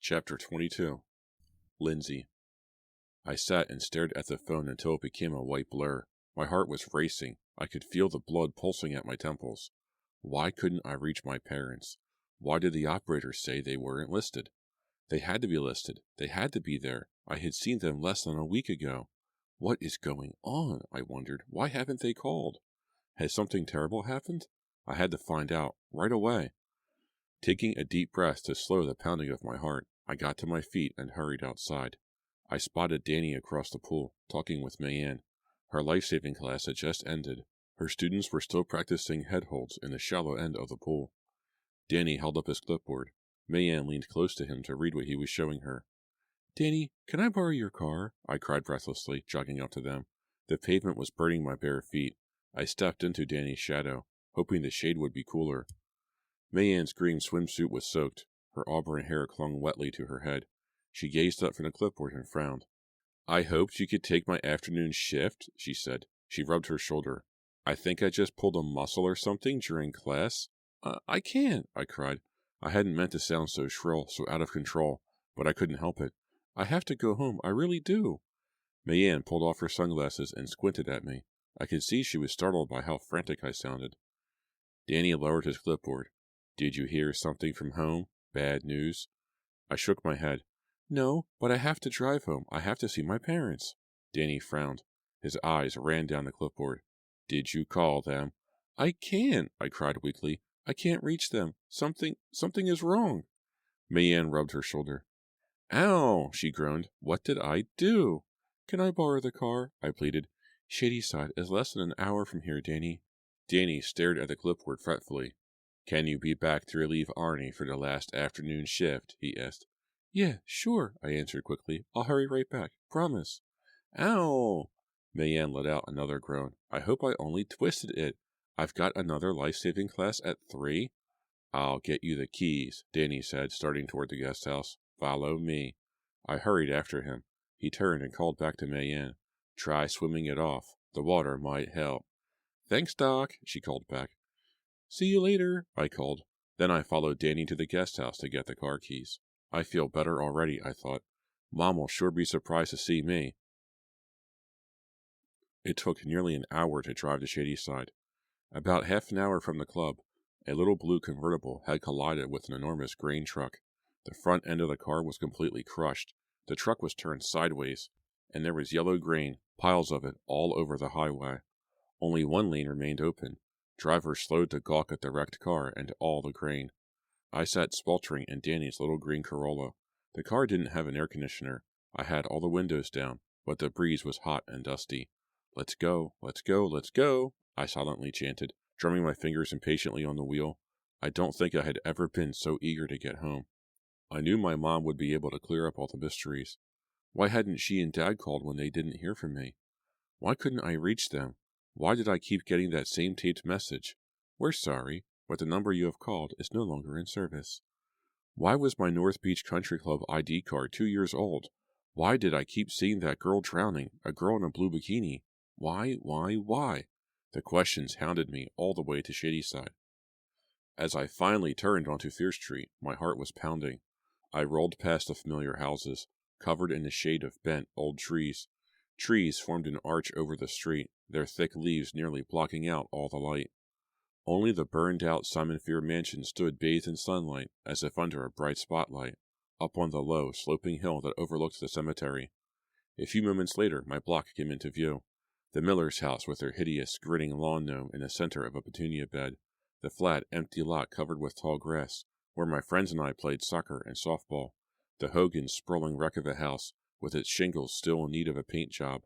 Chapter 22. Lindsay. I sat and stared at the phone until it became a white blur. My heart was racing. I could feel the blood pulsing at my temples. Why couldn't I reach my parents? Why did the operator say they weren't listed? They had to be listed. They had to be there. I had seen them less than a week ago. What is going on? I wondered. Why haven't they called? Has something terrible happened? I had to find out right away. Taking a deep breath to slow the pounding of my heart, I got to my feet and hurried outside. I spotted Danny across the pool, talking with Mayanne. Her life-saving class had just ended. Her students were still practicing head holds in the shallow end of the pool. Danny held up his clipboard. Mayanne leaned close to him to read what he was showing her. "Danny, can I borrow your car?" I cried breathlessly, jogging up to them. The pavement was burning my bare feet. I stepped into Danny's shadow, hoping the shade would be cooler. Mayanne's green swimsuit was soaked. Her auburn hair clung wetly to her head. She gazed up from the clipboard and frowned. "I hoped you could take my afternoon shift," she said. She rubbed her shoulder. "I think I just pulled a muscle or something during class." I can't," I cried. I hadn't meant to sound so shrill, so out of control, but I couldn't help it. "I have to go home. I really do." Mayanne pulled off her sunglasses and squinted at me. I could see she was startled by how frantic I sounded. Danny lowered his clipboard. "Did you hear something from home? Bad news?" I shook my head. "No, but I have to drive home. I have to see my parents." Danny frowned. His eyes ran down the clipboard. "Did you call them?" "I can't," I cried weakly. "I can't reach them. Something is wrong." Mayanne rubbed her shoulder. "Ow!" she groaned. "What did I do?" "Can I borrow the car?" I pleaded. "Shadyside is less than an hour from here, Danny." Danny stared at the clipboard fretfully. "Can you be back to relieve Arnie for the last afternoon shift?" he asked. "Yeah, sure," I answered quickly. "I'll hurry right back. Promise." "Ow!" Mayanne let out another groan. "I hope I only twisted it. I've got another life-saving class at 3. "I'll get you the keys," Danny said, starting toward the guest house. "Follow me." I hurried after him. He turned and called back to Mayanne. "Try swimming it off. The water might help." "Thanks, Doc," she called back. "See you later," I called. Then I followed Danny to the guest house to get the car keys. I feel better already, I thought. Mom will sure be surprised to see me. It took nearly an hour to drive to Shadyside. About half an hour from the club, a little blue convertible had collided with an enormous grain truck. The front end of the car was completely crushed. The truck was turned sideways, and there was yellow grain, piles of it, all over the highway. Only one lane remained open. Drivers slowed to gawk at the wrecked car and all the grain. I sat sweltering in Danny's little green Corolla. The car didn't have an air conditioner. I had all the windows down, but the breeze was hot and dusty. "Let's go, let's go, let's go," I silently chanted, drumming my fingers impatiently on the wheel. I don't think I had ever been so eager to get home. I knew my mom would be able to clear up all the mysteries. Why hadn't she and Dad called when they didn't hear from me? Why couldn't I reach them? Why did I keep getting that same taped message? "We're sorry, but the number you have called is no longer in service." Why was my North Beach Country Club ID card 2 years old? Why did I keep seeing that girl drowning, a girl in a blue bikini? Why? The questions hounded me all the way to Shadyside. As I finally turned onto Fierce Street, my heart was pounding. I rolled past the familiar houses, covered in the shade of bent, old trees. Trees formed an arch over the street, their thick leaves nearly blocking out all the light. Only the burned-out Simon Fear mansion stood bathed in sunlight, as if under a bright spotlight, up on the low, sloping hill that overlooked the cemetery. A few moments later, my block came into view. The Miller's house with their hideous, grinning lawn gnome in the center of a petunia bed. The flat, empty lot covered with tall grass, where my friends and I played soccer and softball. The Hogan's sprawling wreck of a house, with its shingles still in need of a paint job.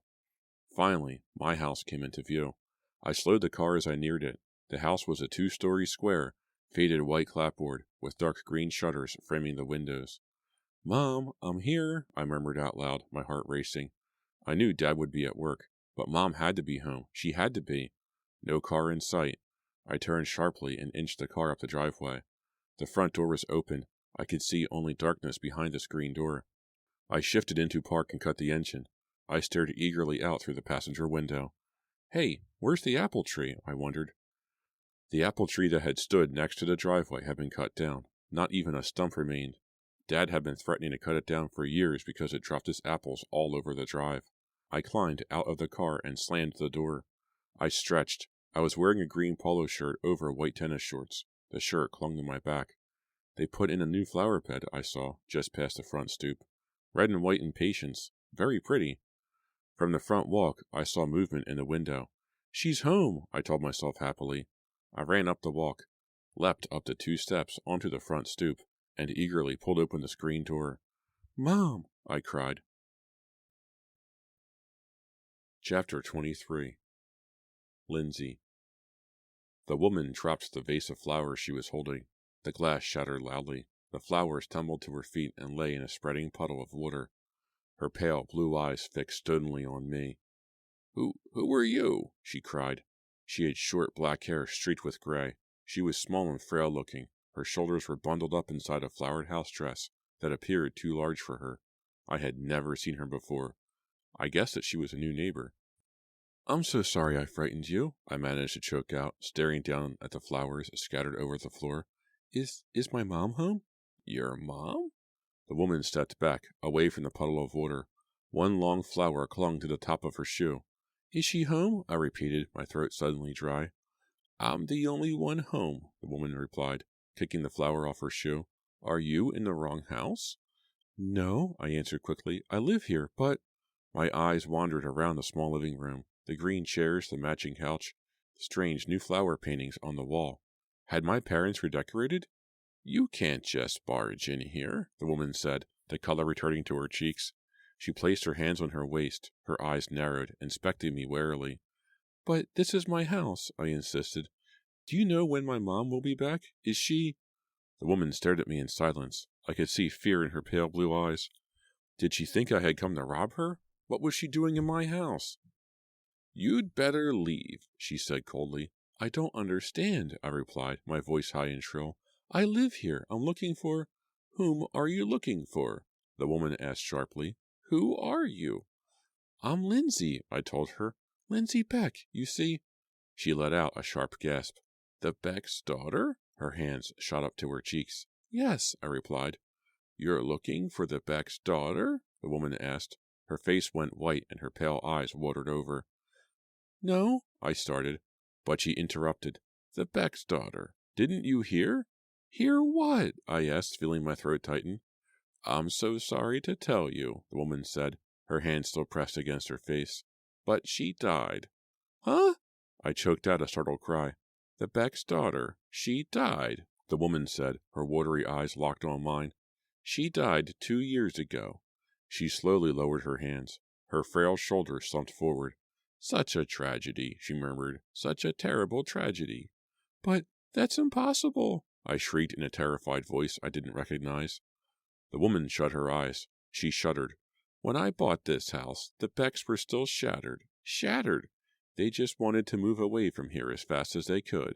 Finally, my house came into view. I slowed the car as I neared it. The house was a 2-story square, faded white clapboard, with dark green shutters framing the windows. "Mom, I'm here," I murmured out loud, my heart racing. I knew Dad would be at work, but Mom had to be home. She had to be. No car in sight. I turned sharply and inched the car up the driveway. The front door was open. I could see only darkness behind the screen door. I shifted into park and cut the engine. I stared eagerly out through the passenger window. "Hey, where's the apple tree?" I wondered. The apple tree that had stood next to the driveway had been cut down. Not even a stump remained. Dad had been threatening to cut it down for years because it dropped its apples all over the drive. I climbed out of the car and slammed the door. I stretched. I was wearing a green polo shirt over white tennis shorts. The shirt clung to my back. They put in a new flower bed, I saw, just past the front stoop. Red and white in patience. Very pretty. From the front walk, I saw movement in the window. She's home, I told myself happily. I ran up the walk, leapt up the 2 steps onto the front stoop, and eagerly pulled open the screen door. Mom! I cried. Chapter 23. Lindsay. The woman dropped the vase of flowers she was holding. The glass shattered loudly. The flowers tumbled to her feet and lay in a spreading puddle of water. Her pale blue eyes fixed stonily on me. Who are you? She cried. She had short black hair streaked with gray. She was small and frail-looking. Her shoulders were bundled up inside a flowered house dress that appeared too large for her. I had never seen her before. I guessed that she was a new neighbor. I'm so sorry I frightened you, I managed to choke out, staring down at the flowers scattered over the floor. Is my mom home? Your mom? The woman stepped back, away from the puddle of water. One long flower clung to the top of her shoe. Is she home? I repeated, my throat suddenly dry. I'm the only one home, the woman replied, kicking the flower off her shoe. Are you in the wrong house? No, I answered quickly. I live here, but... My eyes wandered around the small living room, the green chairs, the matching couch, the strange new flower paintings on the wall. Had my parents redecorated? You can't just barge in here, the woman said, the color returning to her cheeks. She placed her hands on her waist, her eyes narrowed, inspecting me warily. But this is my house, I insisted. Do you know when my mom will be back? Is she... The woman stared at me in silence. I could see fear in her pale blue eyes. Did she think I had come to rob her? What was she doing in my house? You'd better leave, she said coldly. I don't understand, I replied, my voice high and shrill. I live here. I'm looking for... Whom are you looking for? The woman asked sharply. Who are you? I'm Lindsay, I told her. Lindsay Beck, you see. She let out a sharp gasp. The Beck's daughter? Her hands shot up to her cheeks. Yes, I replied. You're looking for the Beck's daughter? The woman asked. Her face went white and her pale eyes watered over. No, I started, but she interrupted. The Beck's daughter. Didn't you hear? Hear what? I asked, feeling my throat tighten. I'm so sorry to tell you, the woman said, her hand still pressed against her face. But she died. Huh? I choked out a startled cry. The Beck's daughter. She died, the woman said, her watery eyes locked on mine. She died 2 years ago. She slowly lowered her hands. Her frail shoulders slumped forward. Such a tragedy, she murmured. Such a terrible tragedy. But that's impossible, I shrieked in a terrified voice I didn't recognize. The woman shut her eyes. She shuddered. When I bought this house, the Becks were still shattered. Shattered! They just wanted to move away from here as fast as they could.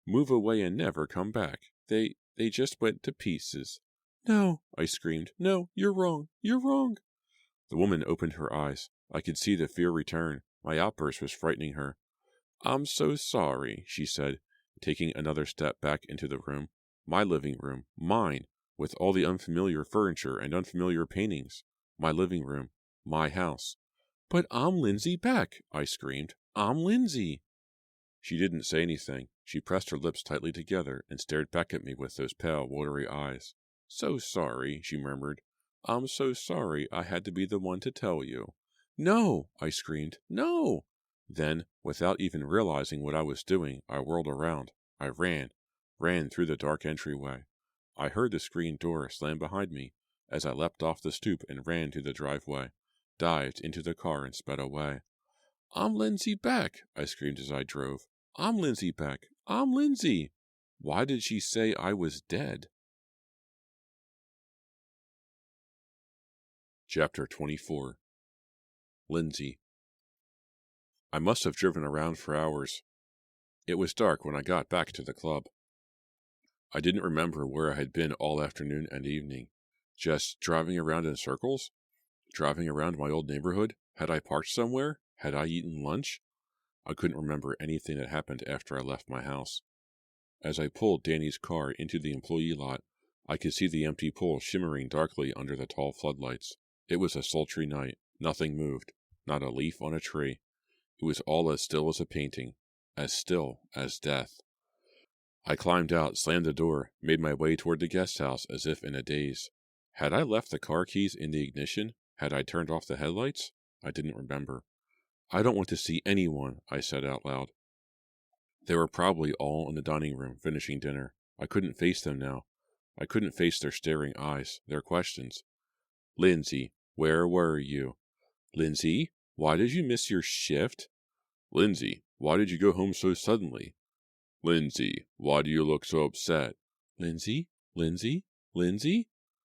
Move away and never come back. They just went to pieces. No, I screamed. No, you're wrong. You're wrong. The woman opened her eyes. I could see the fear return. My outburst was frightening her. I'm so sorry, she said, taking another step back into the room. My living room. Mine. With all the unfamiliar furniture and unfamiliar paintings. My living room. My house. But I'm Lindsay Beck, I screamed. I'm Lindsay. She didn't say anything. She pressed her lips tightly together and stared back at me with those pale, watery eyes. So sorry, she murmured. I'm so sorry I had to be the one to tell you. No, I screamed. No! Then, without even realizing what I was doing, I whirled around. I ran through the dark entryway. I heard the screen door slam behind me as I leapt off the stoop and ran to the driveway, dived into the car and sped away. I'm Lindsay Beck, I screamed as I drove. I'm Lindsay Beck. I'm Lindsay. Why did she say I was dead? Chapter 24. Lindsay. I must have driven around for hours. It was dark when I got back to the club. I didn't remember where I had been all afternoon and evening. Just driving around in circles? Driving around my old neighborhood? Had I parked somewhere? Had I eaten lunch? I couldn't remember anything that happened after I left my house. As I pulled Danny's car into the employee lot, I could see the empty pool shimmering darkly under the tall floodlights. It was a sultry night. Nothing moved, not a leaf on a tree. It was all as still as a painting, as still as death. I climbed out, slammed the door, made my way toward the guest house as if in a daze. Had I left the car keys in the ignition? Had I turned off the headlights? I didn't remember. I don't want to see anyone, I said out loud. They were probably all in the dining room, finishing dinner. I couldn't face them now. I couldn't face their staring eyes, their questions. Lindsay, where were you? Lindsay, why did you miss your shift? Lindsay, why did you go home so suddenly? Lindsay, why do you look so upset? Lindsay, Lindsay, Lindsay?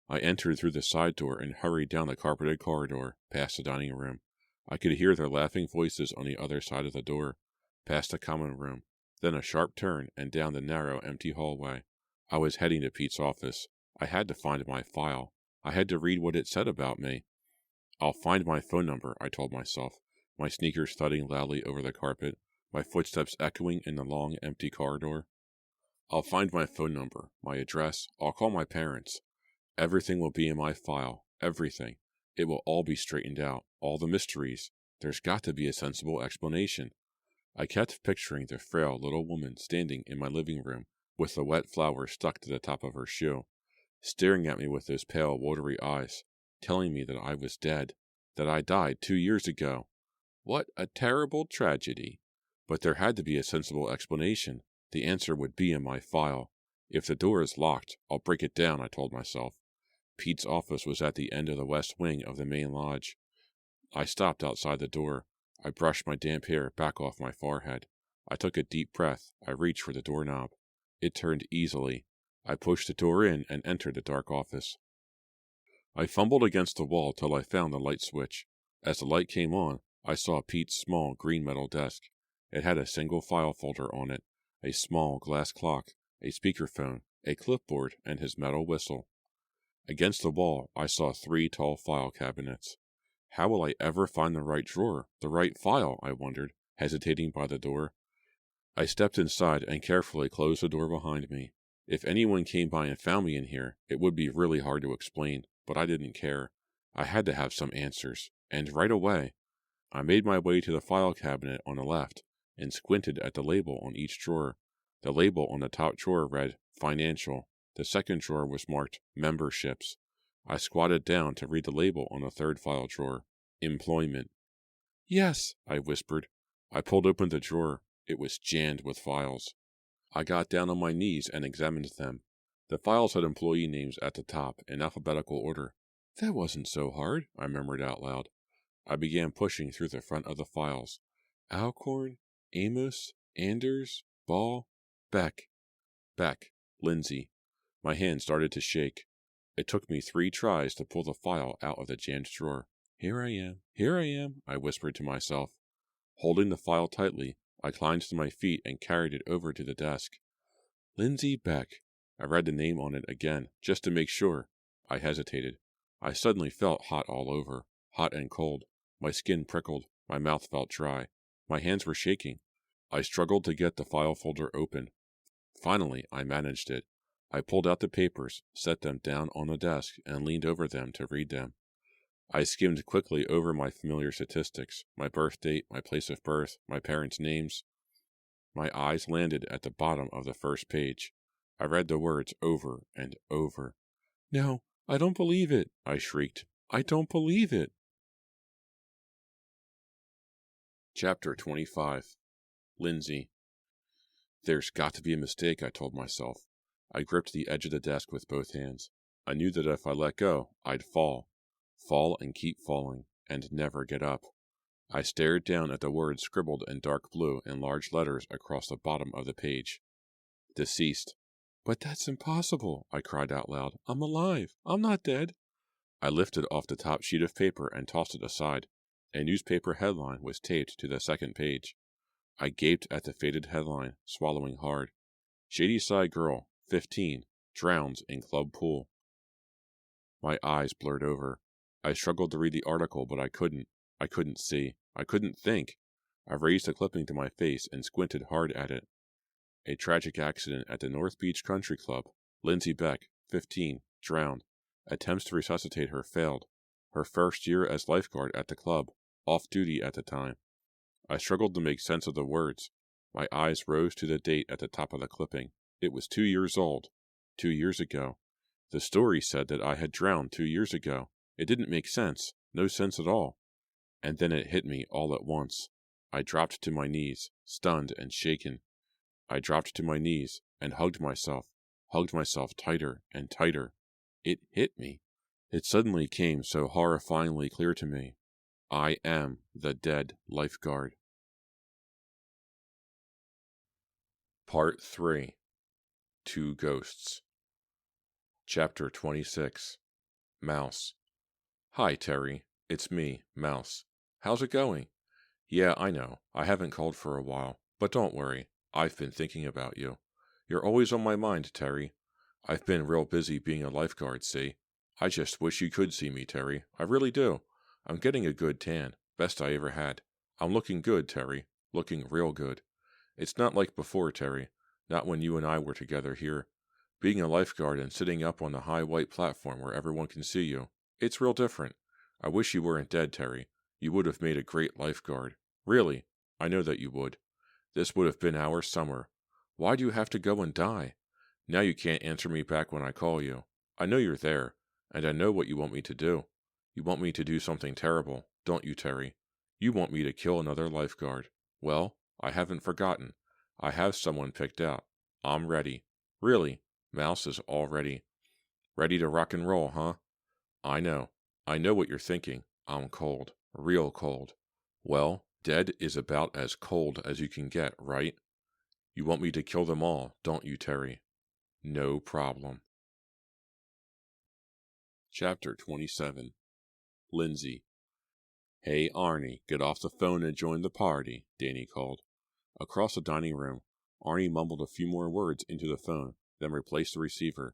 I entered through the side door and hurried down the carpeted corridor, past the dining room. I could hear their laughing voices on the other side of the door, past the common room, then a sharp turn and down the narrow, empty hallway. I was heading to Pete's office. I had to find my file. I had to read what it said about me. I'll find my phone number, I told myself, my sneakers thudding loudly over the carpet, my footsteps echoing in the long, empty corridor. I'll find my phone number, my address. I'll call my parents. Everything will be in my file. Everything. It will all be straightened out. All the mysteries. There's got to be a sensible explanation. I kept picturing the frail little woman standing in my living room with the wet flower stuck to the top of her shoe, staring at me with those pale, watery eyes, telling me that I was dead, that I died 2 years ago. What a terrible tragedy. But there had to be a sensible explanation. The answer would be in my file. If the door is locked, I'll break it down, I told myself. Pete's office was at the end of the west wing of the main lodge. I stopped outside the door. I brushed my damp hair back off my forehead. I took a deep breath. I reached for the doorknob. It turned easily. I pushed the door in and entered the dark office. I fumbled against the wall till I found the light switch. As the light came on, I saw Pete's small green metal desk. It had a single file folder on it, a small glass clock, a speakerphone, a clipboard, and his metal whistle. Against the wall, I saw 3 tall file cabinets. How will I ever find the right drawer, the right file, I wondered, hesitating by the door. I stepped inside and carefully closed the door behind me. If anyone came by and found me in here, it would be really hard to explain, but I didn't care. I had to have some answers, and right away. I made my way to the file cabinet on the left and squinted at the label on each drawer. The label on the top drawer read, Financial. The second drawer was marked, Memberships. I squatted down to read the label on the third file drawer, Employment. Yes, I whispered. I pulled open the drawer. It was jammed with files. I got down on my knees and examined them. The files had employee names at the top in alphabetical order. That wasn't so hard, I murmured out loud. I began pushing through the front of the files. Alcorn, Amos, Anders, Ball, Beck. Beck, Lindsay. My hand started to shake. It took me 3 tries to pull the file out of the jammed drawer. Here I am, I whispered to myself. Holding the file tightly, I climbed to my feet and carried it over to the desk. Lindsay Beck. I read the name on it again, just to make sure. I hesitated. I suddenly felt hot all over, hot and cold. My skin prickled. My mouth felt dry. My hands were shaking. I struggled to get the file folder open. Finally, I managed it. I pulled out the papers, set them down on the desk, and leaned over them to read them. I skimmed quickly over my familiar statistics, my birth date, my place of birth, my parents' names. My eyes landed at the bottom of the first page. I read the words over and over. No, I don't believe it, I shrieked. I don't believe it. Chapter 25. Lindsay. There's got to be a mistake, I told myself. I gripped the edge of the desk with both hands. I knew that if I let go, I'd fall. Fall and keep falling, and never get up. I stared down at the words scribbled in dark blue in large letters across the bottom of the page. Deceased. But that's impossible, I cried out loud. I'm alive. I'm not dead. I lifted off the top sheet of paper and tossed it aside. A newspaper headline was taped to the second page. I gaped at the faded headline, swallowing hard. Shadyside girl, 15, drowns in club pool. My eyes blurred over. I struggled to read the article, but I couldn't. I couldn't see. I couldn't think. I raised the clipping to my face and squinted hard at it. A tragic accident at the North Beach Country Club. Lindsay Beck, 15, drowned. Attempts to resuscitate her failed. Her first year as lifeguard at the club, off duty at the time. I struggled to make sense of the words. My eyes rose to the date at the top of the clipping. It was 2 years old. 2 years ago. The story said that I had drowned 2 years ago. It didn't make sense. No sense at all. And then it hit me all at once. I dropped to my knees, stunned and shaken. I dropped to my knees and hugged myself tighter and tighter. It hit me. It suddenly came so horrifyingly clear to me. I am the dead lifeguard. Part 3. 2 Ghosts. Chapter 26. Mouse. Hi, Terry. It's me, Mouse. How's it going? Yeah, I know. I haven't called for a while, but don't worry. I've been thinking about you. You're always on my mind, Terry. I've been real busy being a lifeguard, see? I just wish you could see me, Terry. I really do. I'm getting a good tan. Best I ever had. I'm looking good, Terry. Looking real good. It's not like before, Terry. Not when you and I were together here. Being a lifeguard and sitting up on the high white platform where everyone can see you. It's real different. I wish you weren't dead, Terry. You would have made a great lifeguard. Really. I know that you would. This would have been our summer. Why do you have to go and die? Now you can't answer me back when I call you. I know you're there, and I know what you want me to do. You want me to do something terrible, don't you, Terry? You want me to kill another lifeguard. Well, I haven't forgotten. I have someone picked out. I'm ready. Really, Mouse is all ready. Ready to rock and roll, huh? I know. I know what you're thinking. I'm cold. Real cold. Well, dead is about as cold as you can get, right? You want me to kill them all, don't you, Terry? No problem. Chapter 27. Lindsay. Hey, Arnie, get off the phone and join the party, Danny called. Across the dining room, Arnie mumbled a few more words into the phone, then replaced the receiver.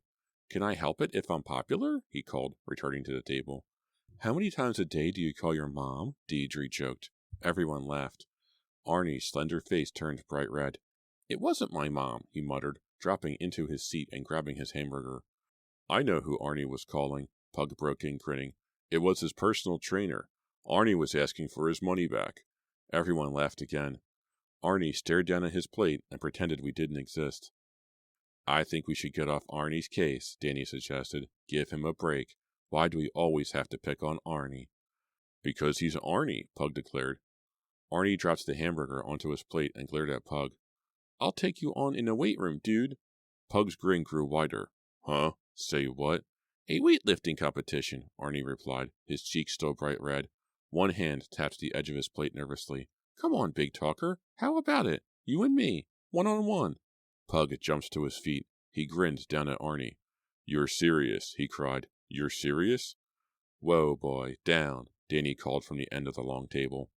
Can I help it if I'm popular? He called, returning to the table. How many times a day do you call your mom? Deidre joked. Everyone laughed. Arnie's slender face turned bright red. It wasn't my mom, he muttered, dropping into his seat and grabbing his hamburger. I know who Arnie was calling, Pug broke in, grinning. It was his personal trainer. Arnie was asking for his money back. Everyone laughed again. Arnie stared down at his plate and pretended we didn't exist. I think we should get off Arnie's case, Danny suggested. Give him a break. Why do we always have to pick on Arnie? Because he's Arnie, Pug declared. Arnie dropped the hamburger onto his plate and glared at Pug. I'll take you on in the weight room, dude. Pug's grin grew wider. Huh? Say what? A weightlifting competition, Arnie replied, his cheeks still bright red. One hand tapped the edge of his plate nervously. Come on, big talker. How about it? You and me. 1-on-1. Pug jumped to his feet. He grinned down at Arnie. You're serious, he cried. You're serious? Whoa, boy, down, Danny called from the end of the long table.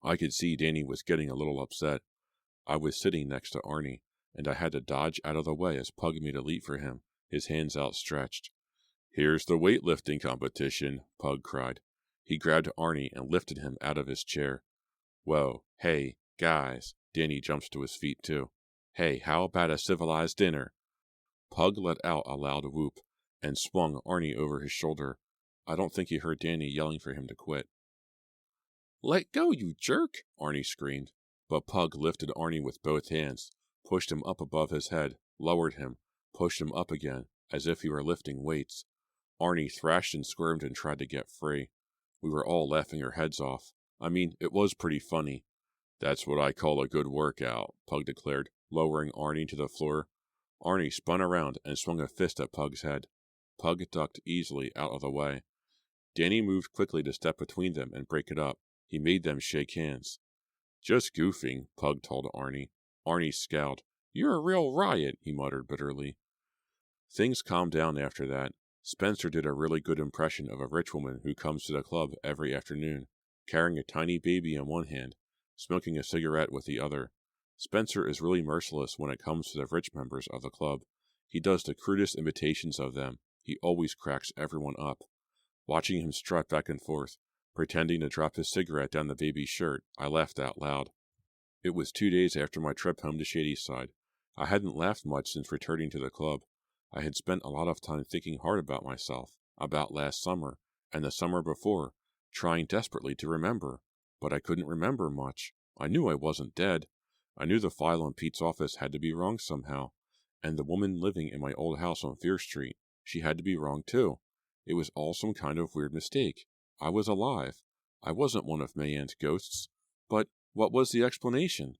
I could see Danny was getting a little upset. I was sitting next to Arnie, and I had to dodge out of the way as Pug made a leap for him, his hands outstretched. Here's the weightlifting competition, Pug cried. He grabbed Arnie and lifted him out of his chair. Whoa, hey, guys, Danny jumped to his feet too. Hey, how about a civilized dinner? Pug let out a loud whoop and swung Arnie over his shoulder. I don't think he heard Danny yelling for him to quit. Let go, you jerk, Arnie screamed. But Pug lifted Arnie with both hands, pushed him up above his head, lowered him, pushed him up again, as if he were lifting weights. Arnie thrashed and squirmed and tried to get free. We were all laughing our heads off. I mean, it was pretty funny. That's what I call a good workout, Pug declared, lowering Arnie to the floor. Arnie spun around and swung a fist at Pug's head. Pug ducked easily out of the way. Danny moved quickly to step between them and break it up. He made them shake hands. Just goofing, Pug told Arnie. Arnie scowled. You're a real riot, he muttered bitterly. Things calmed down after that. Spencer did a really good impression of a rich woman who comes to the club every afternoon, carrying a tiny baby in one hand, smoking a cigarette with the other. Spencer is really merciless when it comes to the rich members of the club. He does the crudest imitations of them. He always cracks everyone up. Watching him strut back and forth, pretending to drop his cigarette down the baby's shirt, I laughed out loud. It was 2 days after my trip home to Shadyside. I hadn't laughed much since returning to the club. I had spent a lot of time thinking hard about myself, about last summer, and the summer before, trying desperately to remember, but I couldn't remember much. I knew I wasn't dead. I knew the file in Pete's office had to be wrong somehow, and the woman living in my old house on Fear Street, she had to be wrong too. It was all some kind of weird mistake. I was alive. I wasn't one of Mayan's ghosts. But what was the explanation?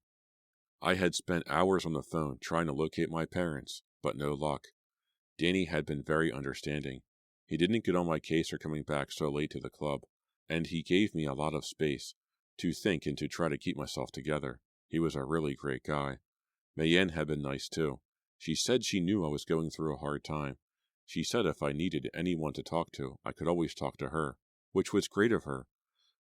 I had spent hours on the phone trying to locate my parents, but no luck. Danny had been very understanding. He didn't get on my case for coming back so late to the club, and he gave me a lot of space to think and to try to keep myself together. He was a really great guy. Mayen had been nice too. She said she knew I was going through a hard time. She said if I needed anyone to talk to, I could always talk to her, which was great of her.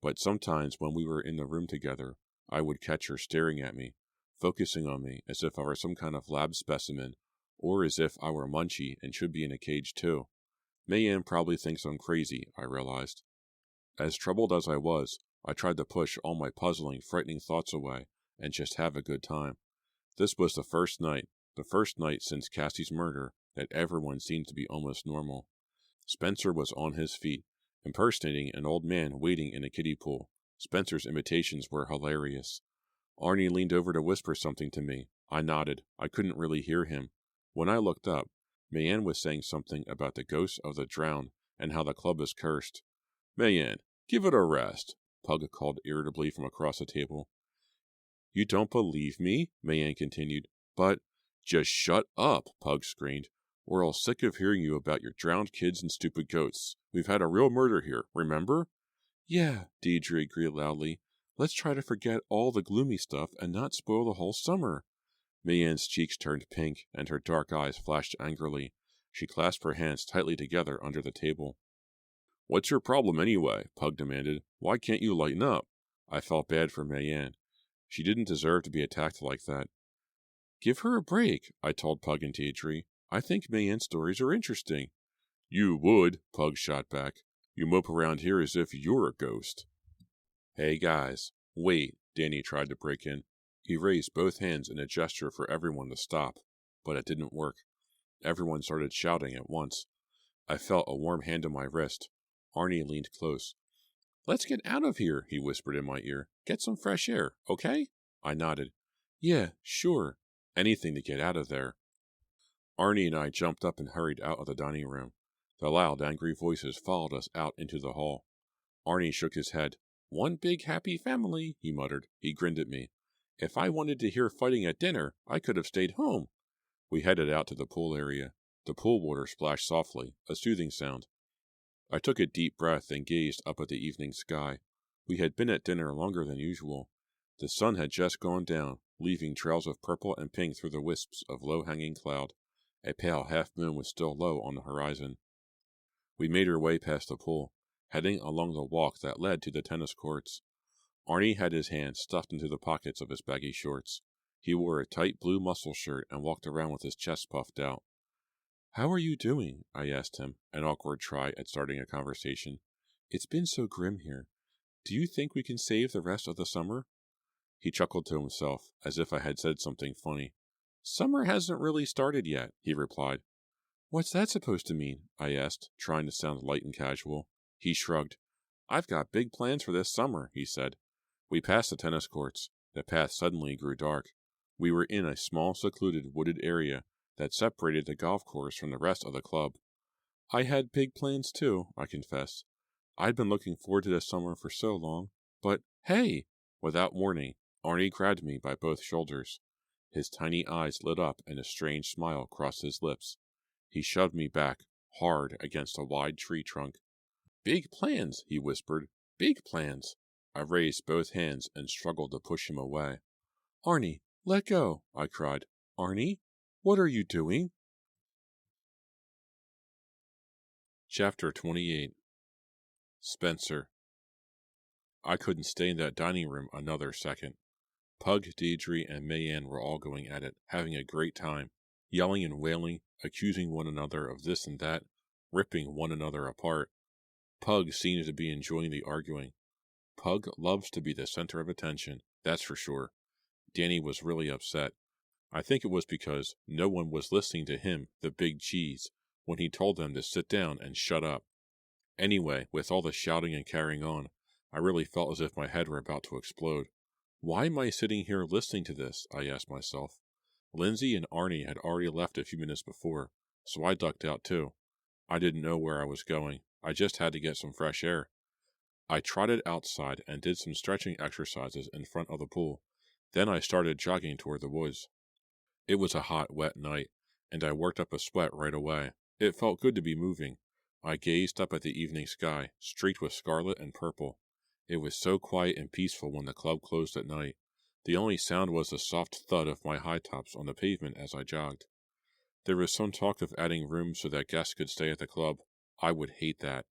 But sometimes when we were in the room together, I would catch her staring at me, focusing on me as if I were some kind of lab specimen, or as if I were Munchie and should be in a cage too. Mayan probably thinks I'm crazy, I realized. As troubled as I was, I tried to push all my puzzling, frightening thoughts away and just have a good time. This was the first night since Cassie's murder, that everyone seemed to be almost normal. Spencer was on his feet, impersonating an old man wading in a kiddie pool. Spencer's imitations were hilarious. Arnie leaned over to whisper something to me. I nodded. I couldn't really hear him. When I looked up, Mayan was saying something about the ghosts of the drowned and how the club is cursed. Mayan, give it a rest, Pug called irritably from across the table. You don't believe me? Mayan continued. But, just shut up, Pug screamed. We're all sick of hearing you about your drowned kids and stupid goats. We've had a real murder here, remember? Yeah, Deidre agreed loudly. Let's try to forget all the gloomy stuff and not spoil the whole summer. Mayan's cheeks turned pink, and her dark eyes flashed angrily. She clasped her hands tightly together under the table. What's your problem anyway? Pug demanded. Why can't you lighten up? I felt bad for Mayan. She didn't deserve to be attacked like that. Give her a break, I told Pug and Deidre. I think Mayan's stories are interesting. You would, Pug shot back. You mope around here as if you're a ghost. Hey guys, wait, Danny tried to break in. He raised both hands in a gesture for everyone to stop, but it didn't work. Everyone started shouting at once. I felt a warm hand on my wrist. Arnie leaned close. Let's get out of here, he whispered in my ear. Get some fresh air, okay? I nodded. Yeah, sure. Anything to get out of there. Arnie and I jumped up and hurried out of the dining room. The loud, angry voices followed us out into the hall. Arnie shook his head. One big happy family, he muttered. He grinned at me. If I wanted to hear fighting at dinner, I could have stayed home. We headed out to the pool area. The pool water splashed softly, a soothing sound. I took a deep breath and gazed up at the evening sky. We had been at dinner longer than usual. The sun had just gone down, leaving trails of purple and pink through the wisps of low-hanging cloud. A pale half-moon was still low on the horizon. We made our way past the pool, heading along the walk that led to the tennis courts. Arnie had his hands stuffed into the pockets of his baggy shorts. He wore a tight blue muscle shirt and walked around with his chest puffed out. How are you doing? I asked him, an awkward try at starting a conversation. It's been so grim here. Do you think we can save the rest of the summer? He chuckled to himself, as if I had said something funny. Summer hasn't really started yet, he replied. What's that supposed to mean? I asked, trying to sound light and casual. He shrugged. I've got big plans for this summer, he said. We passed the tennis courts. The path suddenly grew dark. We were in a small, secluded, wooded area that separated the golf course from the rest of the club. I had big plans too, I confessed. I'd been looking forward to this summer for so long. But, hey! Without warning, Arnie grabbed me by both shoulders. His tiny eyes lit up and a strange smile crossed his lips. He shoved me back, hard against a wide tree trunk. Big plans, he whispered. Big plans. I raised both hands and struggled to push him away. Arnie, let go, I cried. Arnie? What are you doing? Chapter 28. Spencer. I couldn't stay in that dining room another second. Pug, Deidre, and Mayan were all going at it, having a great time, yelling and wailing, accusing one another of this and that, ripping one another apart. Pug seemed to be enjoying the arguing. Pug loves to be the center of attention, that's for sure. Danny was really upset. I think it was because no one was listening to him, the big cheese, when he told them to sit down and shut up. Anyway, with all the shouting and carrying on, I really felt as if my head were about to explode. Why am I sitting here listening to this? I asked myself. Lindsay and Arnie had already left a few minutes before, so I ducked out too. I didn't know where I was going. I just had to get some fresh air. I trotted outside and did some stretching exercises in front of the pool. Then I started jogging toward the woods. It was a hot, wet night, and I worked up a sweat right away. It felt good to be moving. I gazed up at the evening sky, streaked with scarlet and purple. It was so quiet and peaceful when the club closed at night. The only sound was the soft thud of my high tops on the pavement as I jogged. There was some talk of adding rooms so that guests could stay at the club. I would hate that.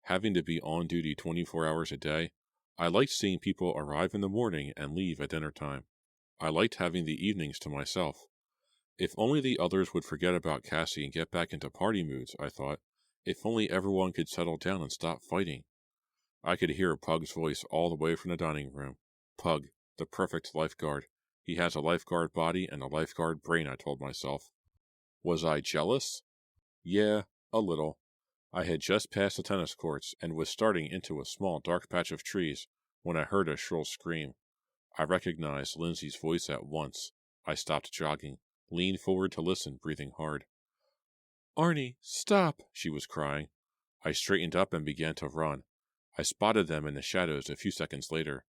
Having to be on duty 24 hours a day. I liked seeing people arrive in the morning and leave at dinner time. I liked having the evenings to myself. If only the others would forget about Cassie and get back into party moods, I thought. If only everyone could settle down and stop fighting. I could hear Pug's voice all the way from the dining room. Pug, the perfect lifeguard. He has a lifeguard body and a lifeguard brain, I told myself. Was I jealous? Yeah, a little. I had just passed the tennis courts and was starting into a small dark patch of trees when I heard a shrill scream. I recognized Lindsay's voice at once. I stopped jogging, leaned forward to listen, breathing hard. Arnie, stop, she was crying. I straightened up and began to run. I spotted them in the shadows a few seconds later.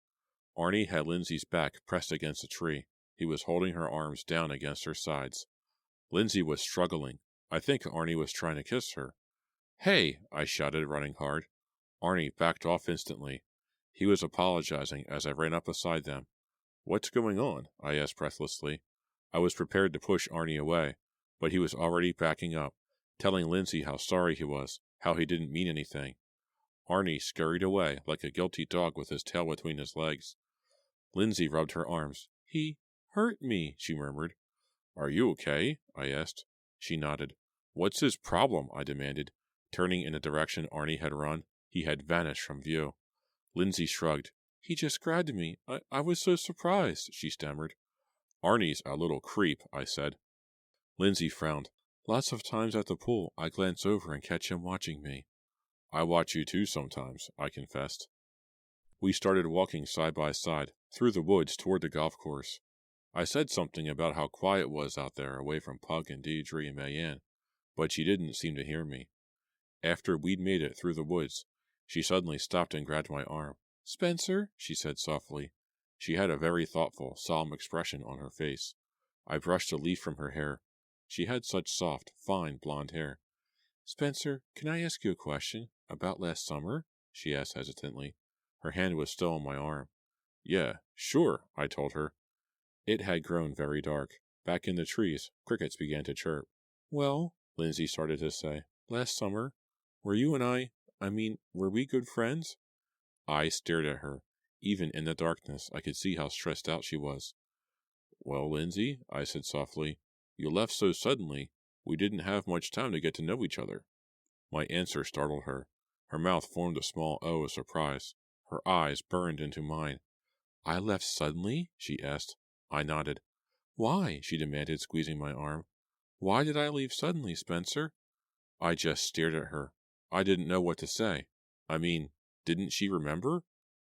Arnie had Lindsay's back pressed against a tree. He was holding her arms down against her sides. Lindsay was struggling. I think Arnie was trying to kiss her. Hey, I shouted, running hard. Arnie backed off instantly. He was apologizing as I ran up beside them. What's going on? I asked breathlessly. I was prepared to push Arnie away, but he was already backing up, telling Lindsay how sorry he was, how he didn't mean anything. Arnie scurried away like a guilty dog with his tail between his legs. Lindsay rubbed her arms. He hurt me, she murmured. Are you okay? I asked. She nodded. What's his problem? I demanded, turning in the direction Arnie had run. He had vanished from view. Lindsay shrugged. He just grabbed me. I was so surprised, she stammered. Arnie's a little creep, I said. Lindsay frowned. Lots of times at the pool, I glance over and catch him watching me. I watch you too sometimes, I confessed. We started walking side by side, through the woods toward the golf course. I said something about how quiet it was out there away from Pug and Deidre and Mayanne, but she didn't seem to hear me. After we'd made it through the woods, she suddenly stopped and grabbed my arm. Spencer, she said softly. She had a very thoughtful, solemn expression on her face. I brushed a leaf from her hair. She had such soft, fine blonde hair. Spencer, can I ask you a question? About last summer? She asked hesitantly. Her hand was still on my arm. Yeah, sure, I told her. It had grown very dark. Back in the trees, crickets began to chirp. Well, Lindsay started to say, last summer, were you and were we good friends? I stared at her. Even in the darkness, I could see how stressed out she was. Well, Lindsay, I said softly, you left so suddenly. We didn't have much time to get to know each other. My answer startled her. Her mouth formed a small O of surprise. Her eyes burned into mine. I left suddenly? She asked. I nodded. Why? She demanded, squeezing my arm. Why did I leave suddenly, Spencer? I just stared at her. I didn't know what to say. Didn't she remember?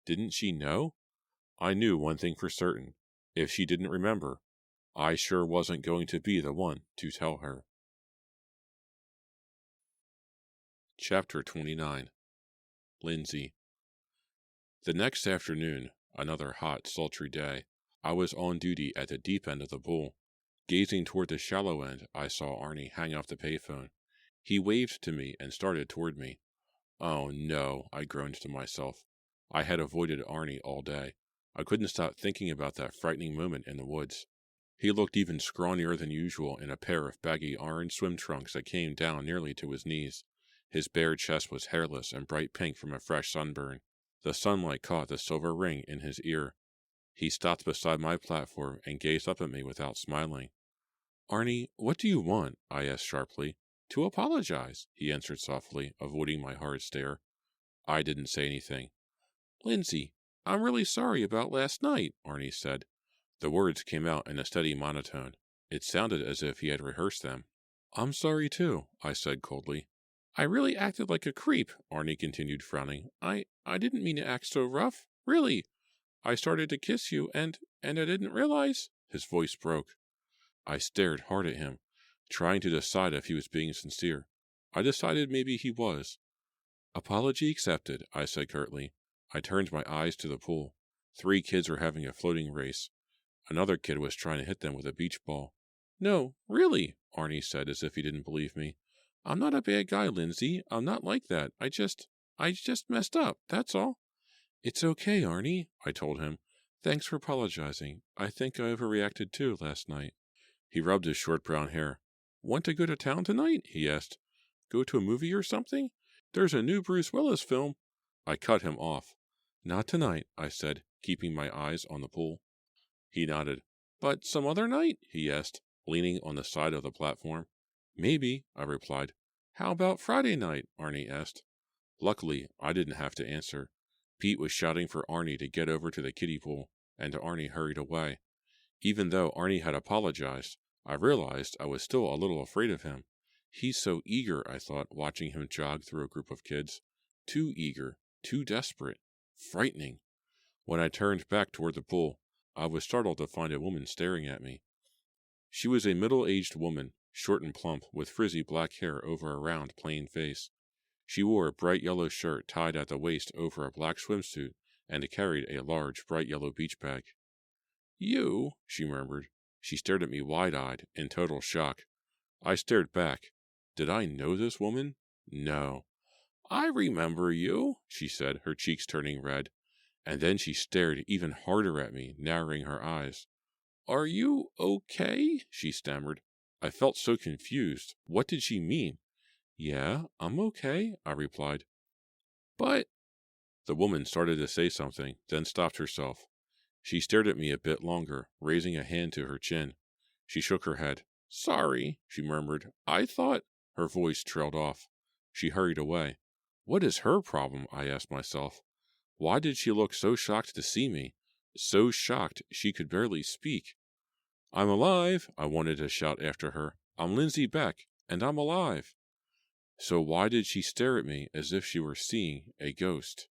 Didn't she know? I knew one thing for certain. If she didn't remember, I sure wasn't going to be the one to tell her. Chapter 29. Lindsay. The next afternoon, another hot, sultry day, I was on duty at the deep end of the pool. Gazing toward the shallow end, I saw Arnie hang off the payphone. He waved to me and started toward me. Oh no, I groaned to myself. I had avoided Arnie all day. I couldn't stop thinking about that frightening moment in the woods. He looked even scrawnier than usual in a pair of baggy orange swim trunks that came down nearly to his knees. His bare chest was hairless and bright pink from a fresh sunburn. The sunlight caught the silver ring in his ear. He stopped beside my platform and gazed up at me without smiling. Arnie, what do you want? I asked sharply. To apologize, he answered softly, avoiding my hard stare. I didn't say anything. Lindsay, I'm really sorry about last night, Arnie said. The words came out in a steady monotone. It sounded as if he had rehearsed them. I'm sorry too, I said coldly. I really acted like a creep, Arnie continued, frowning. I didn't mean to act so rough. Really. I started to kiss you, and I didn't realize. His voice broke. I stared hard at him, trying to decide if he was being sincere. I decided maybe he was. Apology accepted, I said curtly. I turned my eyes to the pool. 3 kids were having a floating race. Another kid was trying to hit them with a beach ball. No, really, Arnie said as if he didn't believe me. I'm not a bad guy, Lindsay. I'm not like that. I just messed up, that's all. It's okay, Arnie, I told him. Thanks for apologizing. I think I overreacted too last night. He rubbed his short brown hair. Want to go to town tonight? He asked. Go to a movie or something? There's a new Bruce Willis film. I cut him off. Not tonight, I said, keeping my eyes on the pool. He nodded. But some other night? He asked, leaning on the side of the platform. Maybe, I replied. How about Friday night? Arnie asked. Luckily, I didn't have to answer. Pete was shouting for Arnie to get over to the kiddie pool, and Arnie hurried away. Even though Arnie had apologized, I realized I was still a little afraid of him. He's so eager, I thought, watching him jog through a group of kids. Too eager, too desperate, frightening. When I turned back toward the pool, I was startled to find a woman staring at me. She was a middle-aged woman, short and plump, with frizzy black hair over a round, plain face. She wore a bright yellow shirt tied at the waist over a black swimsuit and carried a large, bright yellow beach bag. You, she murmured. She stared at me wide-eyed, in total shock. I stared back. Did I know this woman? No. I remember you, she said, her cheeks turning red. And then she stared even harder at me, narrowing her eyes. Are you okay? She stammered. I felt so confused. What did she mean? Yeah, I'm okay, I replied. But... The woman started to say something, then stopped herself. She stared at me a bit longer, raising a hand to her chin. She shook her head. Sorry, she murmured. I thought... Her voice trailed off. She hurried away. What is her problem? I asked myself. Why did she look so shocked to see me? So shocked she could barely speak. I'm alive, I wanted to shout after her. I'm Lindsay Beck, and I'm alive. So why did she stare at me as if she were seeing a ghost?